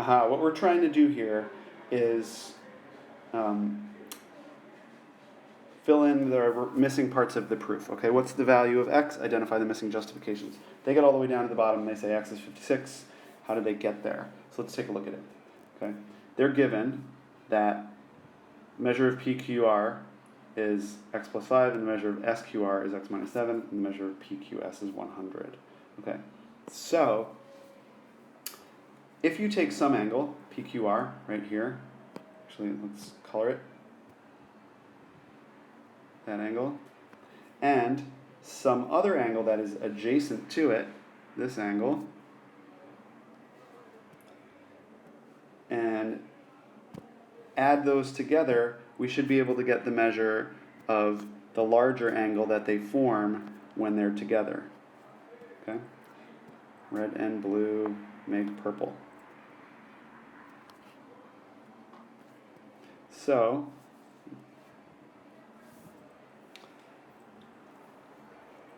What we're trying to do here is fill in the missing parts of the proof. Okay, what's the value of x? Identify the missing justifications. They get all the way down to the bottom and they say x is 56. How did they get there? So let's take a look at it. Okay, they're given that measure of PQR is x plus 5, and the measure of SQR is x minus 7, and the measure of PQS is 100. Okay, so if you take some angle, PQR, right here, actually let's color it, that angle, and some other angle that is adjacent to it, this angle, and add those together, we should be able to get the measure of the larger angle that they form when they're together. Okay? Red and blue make purple. So,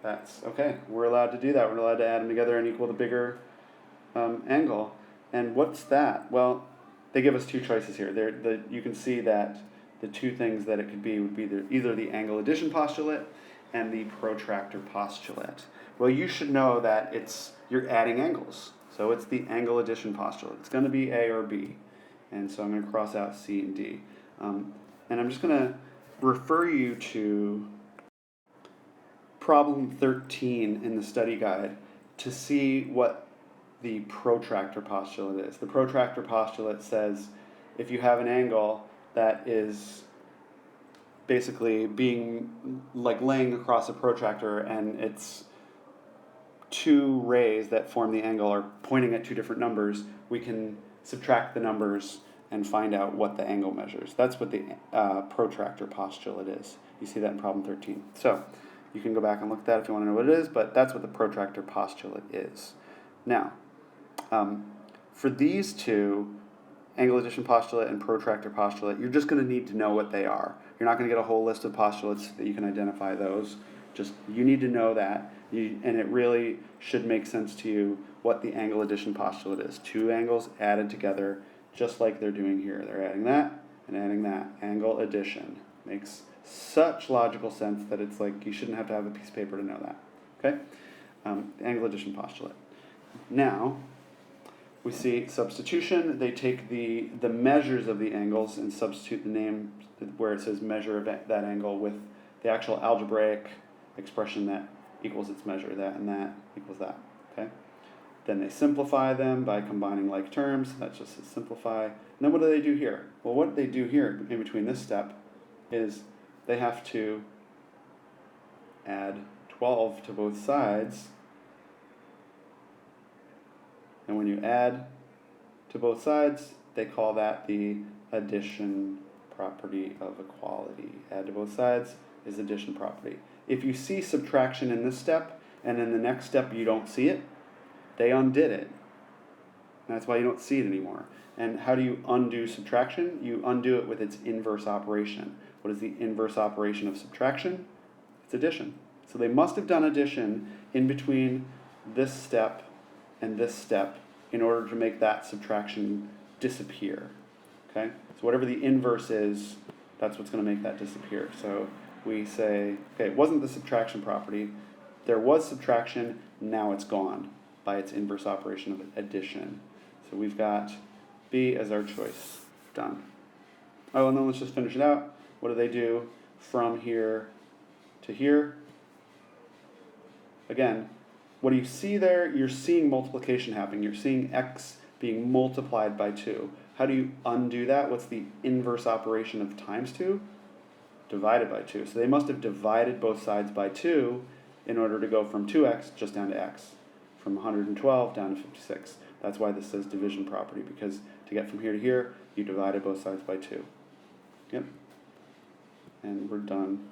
that's okay. We're allowed to do that. We're allowed to add them together and equal the bigger angle. And what's that? Well, they give us two choices here. You can see that the two things that it could be would be either the angle addition postulate and the protractor postulate. Well, you should know that you're adding angles. So it's the angle addition postulate. It's going to be A or B. And so I'm going to cross out C and D. And I'm just going to refer you to problem 13 in the study guide to see what the protractor postulate is. The protractor postulate says if you have an angle that is basically being like laying across a protractor and it's two rays that form the angle are pointing at two different numbers, we can subtract the numbers and find out what the angle measures. That's what the protractor postulate is. You see that in problem 13. So you can go back and look at that if you want to know what it is, but that's what the protractor postulate is. Now, for these two, angle addition postulate and protractor postulate, you're just going to need to know what they are. You're not going to get a whole list of postulates that you can identify those. Just you need to know that, and it really should make sense to you what the angle addition postulate is. Two angles added together, just like they're doing here. They're adding that and adding that. Angle addition makes such logical sense that it's like you shouldn't have to have a piece of paper to know that. Okay, the angle addition postulate. Now, we see substitution. They take the measures of the angles and substitute the name where it says measure of that angle with the actual algebraic expression that equals its measure. That and that equals that. Okay. Then they simplify them by combining like terms. That just says simplify. And then what do they do here? Well, what they do here in between this step is they have to add 12 to both sides. And when you add to both sides, they call that the addition property of equality. Add to both sides is addition property. If you see subtraction in this step, and in the next step you don't see it, they undid it. And that's why you don't see it anymore. And how do you undo subtraction? You undo it with its inverse operation. What is the inverse operation of subtraction? It's addition. So they must have done addition in between this step and this step in order to make that subtraction disappear. Okay? So whatever the inverse is, that's what's going to make that disappear. So we say, okay, it wasn't the subtraction property. There was subtraction, now it's gone by its inverse operation of addition. So we've got B as our choice. Done. Oh, and then let's just finish it out. What do they do from here to here? Again, what do you see there? You're seeing multiplication happening. You're seeing x being multiplied by 2. How do you undo that? What's the inverse operation of times 2? Divided by 2. So they must have divided both sides by 2 in order to go from 2x just down to x. From 112 down to 56. That's why this says division property, because to get from here to here, you divided both sides by 2. Yep. And we're done.